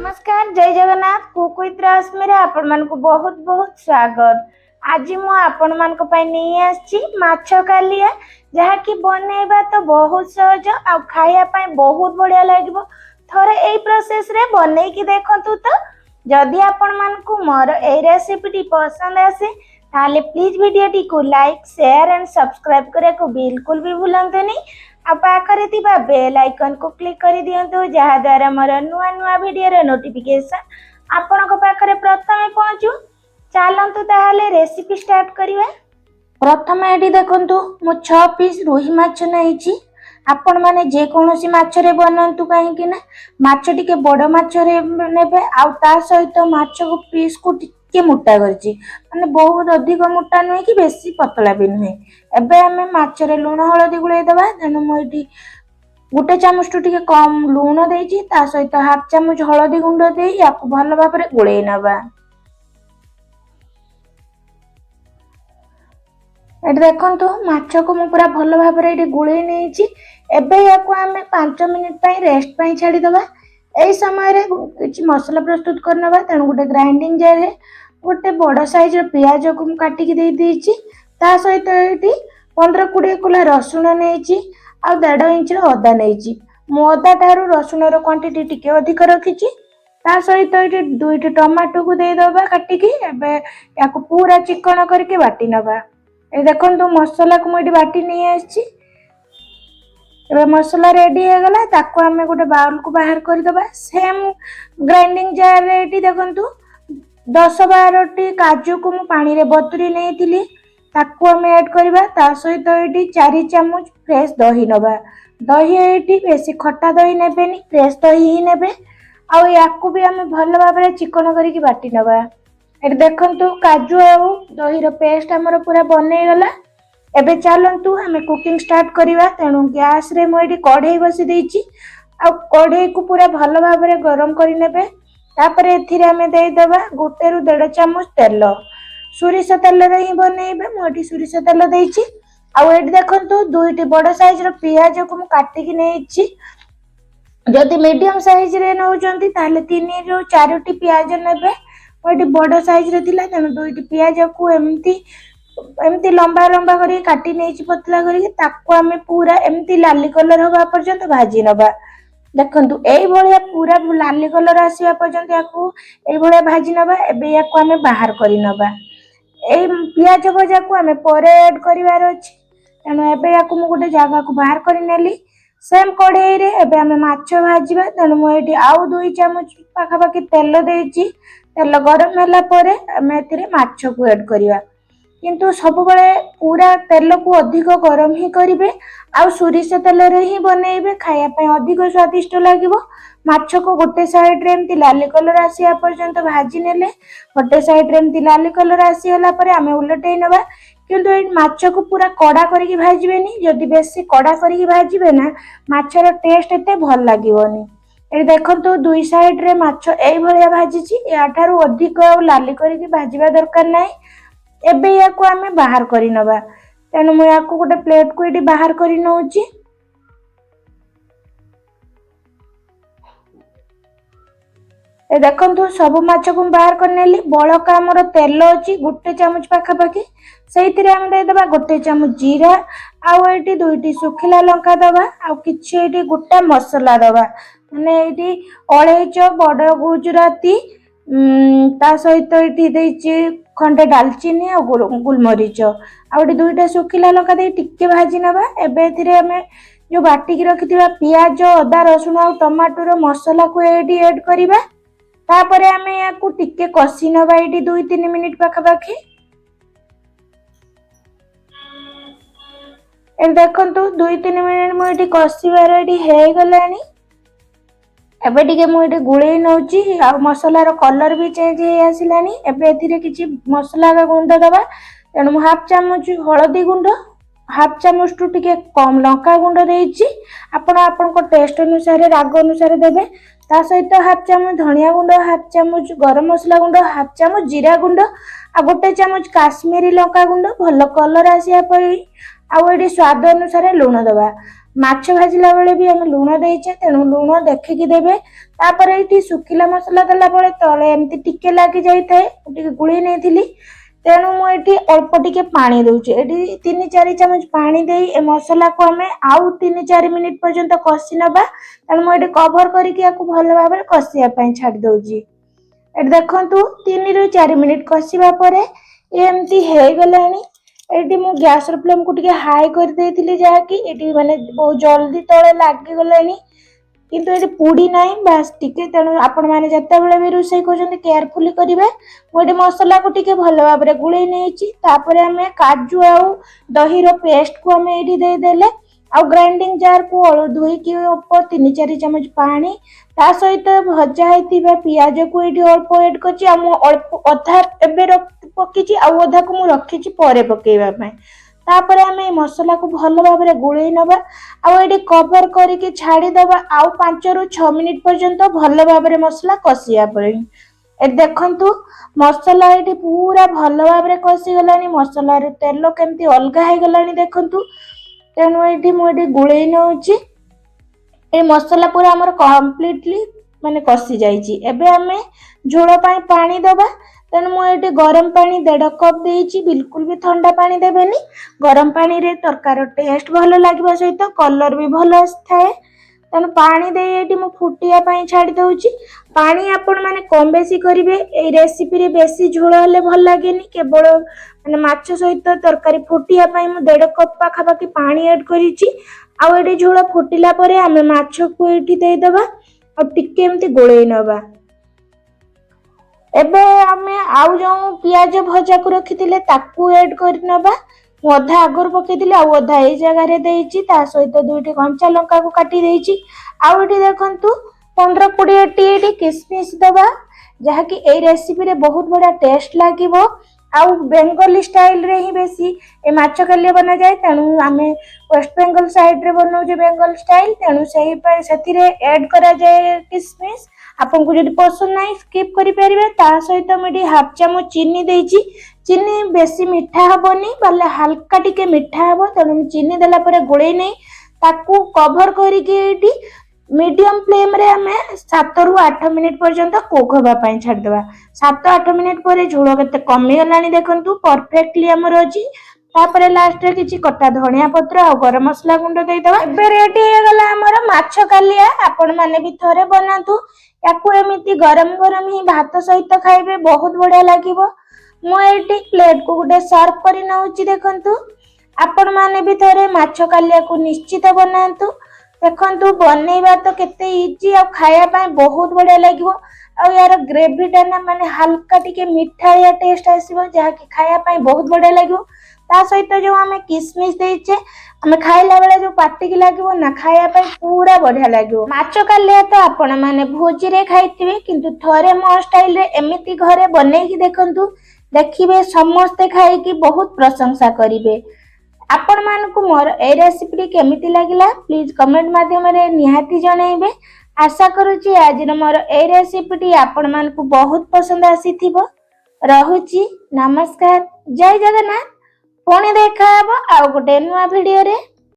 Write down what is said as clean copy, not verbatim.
नमस्कार जय Jagannath cook with रश्मि आपण मानक बहुत बहुत स्वागत। आज मु आपण मानक पई नहीं आछि माछ कालिया जहा कि बनेबा तो बहुत सहज आ खाया पई बहुत बढ़िया लागिबो। थरे एई प्रोसेस रे बनै कि देखंतु तो जदि आपण मानक मोर ए रेसिपी पसंद आसे ताले प्लीज वीडियो को लाइक शेयर एंड सब्सक्राइब करे को बिल्कुल भी भूलंतुनी। आ पाखरे थिबा बेल आइकन को क्लिक कर दियंतु जहा द्वारा मोर नुआ नुआ वीडियो रे नोटिफिकेशन आपण को पाखरे प्रथमे पहुंचू। चलंतु ताहाले रेसिपी स्टार्ट करिवा। प्रथमे एडी देखंतु मु 6 पीस रुही माछ नैछि। आपण माने जे कोनोसी माछ रे बनंतु काहे कि ना माछ टिके बड़ माछ रे नेबे आ ता सहित माछ को पीस को टिके मोटा करछि माने बहुत अधिक मोटा नै कि बेसी पतला भी नै। एबे हमें माछ रे लूण हळदी गुळे दबा तेनु मु एठी गुटे चामच टु टिके कम लूण देछि ता सहित हाफ चामच हळदी गुंड देई याकु भलो भाबरे गुळे नबा। एठी देखंतु माछ को मु पूरा भलो भाबरे एठी गुळे नेछि। एबे याकु हमें 5 मिनिट पई रेस्ट पई छाडी दबा। एई समय रे किछ मसला प्रस्तुत करनबा तेनु गुटे ग्राइंडिंग जार रे गोटे बड़ साइज रो प्याज को मु काटी के देई देछि ता सहित एठी 15-20 कुला रसुण नेछि आ 1.5 इंच रो अदा नेछि। मु अदा तारु रसुण रो क्वांटिटी टिके अधिक रखिछि ता सहित एठी 2टी टमाटो को देई दबा काटी के। एबे याकु पूरा चिकन करके बाटी नबा। ए देखंतु मसाला को मु एठी बाटी नै आछि। एबे मसाला रेडी हो गला ताको हमें गोटे बाउल को बाहर कर दबा। सेम ग्राइंडिंग जार रे एठी देखंतु 10-12 टी काजू को मु पानी रे बतुरी नेथिली ताको हमें ऐड करबा ता सहित एठी 4 चामच फ्रेश दही नबा। दही एठी बेसी खट्टा दही नेबेनी फ्रेश दही ही नेबे आ याकू भी हमें भलो भाबरे चिकन करके बाटी नबा। एठी देखंतु काजू आ दही रो पेस्ट हमर पूरा बनै गला। एबे चलंतु हमें कुकिंग स्टार्ट करिवा। तेनु गैस रे मु एठी कढ़ाई बसी देछि आ कढ़ाई को पूरा भलो भाबरे गरम करि नेबे। तापरे एथिरे हमें देई दबा 1 ରୁ 1.5 चामच तेल। सोरिष तेल रे ही बनेइबे मु एठी सोरिष तेल देछि। आ एठी देखंतु 2टी बड़ साइज रो प्याज को मु काटी कि नेछि। जदि मीडियम साइज रे नउचंती ताले 3 ରୁ 4टी प्याज नेबे। मु एठी बड़ साइज रे थिला तेनु 2टी प्याज को एमती लंबा लंबा करी काटी नेछि पतला करी ताको हमें पूरा एमती लाली कलर होबा पर्यंत भाजी नबा। देखंतु एई भलिया पूरा लाली कलर आसीबा पर्यंत याकू एई भलिया भाजी नबा। एबे याकू हमें बाहर करी नबा। एई प्याज भजा को हमें परे ऐड करिवार अछि तेनु एबे याकू मु गोटे जगह को बाहर करी नेली। सेम कढ़ाई रे एबे हमें माछ भाजीबा तेनु मु एठी आउ 2 चामच पाखा पाखी तेल देछि। तेल गरम होला परे हमें एथिरे माछ को ऐड करिवा किंतु सब बळे पूरा तेल को अधिक गरम ही करिवे आ सोरिष तेल रे ही बनेइबे खाया पय अधिक स्वादिष्ट लागिवो। माछ को गोटे साइड रे एमती लाली कलर आसीया पर्यंत भाजी नेले गोटे साइड रे एमती लाली कलर आसी होला परे हमें उलटै नबा। किंतु ए माछ को पूरा कड़ा करके भाजीबेनी। जदि बेसी कड़ा करके भाजीबे ना माछर टेस्ट एते भल लागिवोनी। ए देखंतु 2 साइड रे माछ एई भलिया भाजीची या थारु अधिक लाली करके भाजीबा दरकार नै। एबे याकू हमें बाहर करी नबा तेनु मु याकू गोटे प्लेट को एडी बाहर करी नउची। ए देखंतु सब माछ को बाहर कर नेली। बळका हमर तेल अछि 1 चामच पाखा पाखी सेइतिरे हम दे दबा 1 चामच जीरा आ एटी 2टी सुखिला लंका दबा आ किछि एटी गोटा मसाला दबा माने एटी अळेच बड़ गुजराती ता सहित एटी देछि खंडे दालचीनी आ गुलमरीच आ 2टा सुखिला लंका दे टिके भाजी नबा। एबे एथिरे हमें जो बाटी की रखिथिबा प्याज अदा रसुण आ टमाटो रो मसाला को एडी ऐड करिबा। तापरे हमें याकू टिके कसी नबा एडी 2-3 मिनिट पाखा पाखी। ए देखंतु 2-3 मिनिट मु एडी कसीबार एडी हे गलानी। एबे टिके मु एडी गुळै नउची आ मसाला रो कलर भी चेंज हे आसिलानी। एबे एथिरे किछि मसाला का गुंड दबा तेनु मु हाफ चामच हळदी गुंड हाफ चामच टू टिके कम लंका गुंड देछि। आपण आपण को टेस्ट अनुसार राग अनुसार देबे। ता सहित हाफ चामच धनिया गुंड हाफ चामच गरम मसला गुंड हाफ चामच जीरा गुंड आ 1 चामच काश्मीरी लंका गुंड भलो कलर आसिया पई आ एडी स्वाद अनुसार लूण दबा। माछ भाजिला बेले भी आम लुण देचे तेणु लुण देखिकी देबे। तापर ये सुखिला मसला देला बेले तले एमती टिके लगी जाए गुड़ी नहीं तेणु मुझे अल्प टिके पानी दूचे ये 3-4 चामच पानी दे ए मसला को आम आउ 3-4 मिनिट पर्यंत कषि नबा। तेणु मुझे कभर करके भल भाव कषिया छाड़ दौची। देखु 3-4 मिनिट कषिबा परे एमती हो गलानी। एटी मु गैस फ्लेम को हाई कर देइथिली जहाँकि एटी माने बहुत जल्दी तले लागी गलानी किंतु ये पुड़ी नहीं बास टिके। तेणु आपण मैंने जिते बड़े भी रोषे कर केयरफुली करेंगे। मुझे मसला को टिके भल भाव में गुड़े नहीं आम काजू आउ दही पेस्ट को आम ये देदेले आउ ग्राइंडिंग जार को धोईकी 3-4 चामच पानी ता सहित भजा होता पियाज को ये अल्प एड कर अधा एवं पकी अधा को मुझे रखी पर पकईवाई। तापर आम मसला को भल भाव में गुड़े नवा आउ कवर करके छाड़ीदबा आउ 5-6 मिनिट पर्यंत भल भाव में मसला कषिया देखु मसला ये पूरा भल भाव में कषिगला मसला तेल केमती अलग हो गला देखु। तेणु ये मुझे गुड़े नौची ये मसला पूरा आमर कम्प्लीटली माने कषि जाइए। एबे आम झोल पानी दबा। तेणु मुझे गरम पानी 1.5 कप देइछि बिल्कुल भी ठंडा पानी देबेनी। गरम पानी रे तरकार टेस्ट भल लगे सहित कलर भी भल थाए। तेणु पानी दे मु फुटिया छाड़ी दउछि। पानी आपण माने कम बेसी करिवे ए रेसिपी रे बेसी झोल हेले भल लागेनी केवल माने माछ सहित तरकारी फुटिया मु 1.5 कप पाखापाखि पानी ऐड करिछि। आउ एटी झोल फुटिला परे आमे माछ को एटी दे दबा और टिके एमती गोळेई नबा। एबे आमे आउ जो पियाज भजा को रखिथिले ताकू ऐड कर नबा। अधा आगर पकेइथिले आउ अधा ए जगह रे देइछि ता सहित 2टी कंचा लंका को काटी देइछि। आउ एटी देखंतु 15-20 टी किसमिस दबा जहाँकि ए रेसिपी रे बहुत बड़ा टेस्ट लागिवो। आउ बेंगली स्टाइल रे ही बेसी ए माछ कालिया बना जाए। तेणु आमे वेस्ट बेंगल साइड रे बनाउजे बेंगल स्टाइल तेणु सही पर सेथिरे ऐड करा जाए किसमिस। आपन को जदि पसंद नहीं स्किप करि परिबे। ता सहित मुझे 1/2 चामच चीनी देइछि। चीनी बेसी मीठा हबनी बाले हल्का टिके मीठा हबो तेणु चीनी देला परे गोळेई नहीं ताकू कवर करके एटी मीडियम फ्लेम रे हमें 7-8 मिनिट पर्यंत कुक होबा पई छाड़ देबा। 7-8 मिनिट परे झोल केते कमी गलानी देखंतु परफेक्टली हमर अछि। तापर लास्ट रे किछि कटा धनिया पत्र और गरम मसला गुंड दे देबा। एबे रेडी हो गला हमर माछ कालिया। आपण माने भी थोरे बनातु याकू एमिति गरम गरम ही भात सहित खाइबे बहुत बढ़िया लागिवो। मु एटी प्लेट को गुटे सर्व करि नउची देखंतु। आपण माने भी थोरे माछ कालिया को निश्चित बनातु। देखंतु बनैबा तो केते इजी और खाया पाए बहुत बढ़िया लागिवो। और यार ग्रेवी टा ना माने हल्का टिके मीठा या टेस्ट आसीबो जहा कि खाया पाए बहुत बढ़िया लागिवो। ता सहित जो हमें किसमिस देइचे हमें खाइला बेले जो पार्टी की लागिवो ना खाया पाए पूरा बढ़िया लागिवो। माछ कालिया तो आपण माने भोजी रे खाइथिबे किंतु थोरे मो स्टाइल रे एमिति घरे बनेकी देखंतु देखिबे समस्ते खाइकी बहुत प्रशंसा करिवे। आपण मानकु मोर ए रेसिपी केमिति लागिला प्लीज कमेंट माध्यम रे निहाती जणाइबे। आशा करूची आज मोर ए रेसिपी आपण मानकु बहुत पसंद आसीथिबो। रहुची नमस्कार जय जगन्नाथ। पुणी देखा हबो आउ गोटे नुआ वीडियो रे।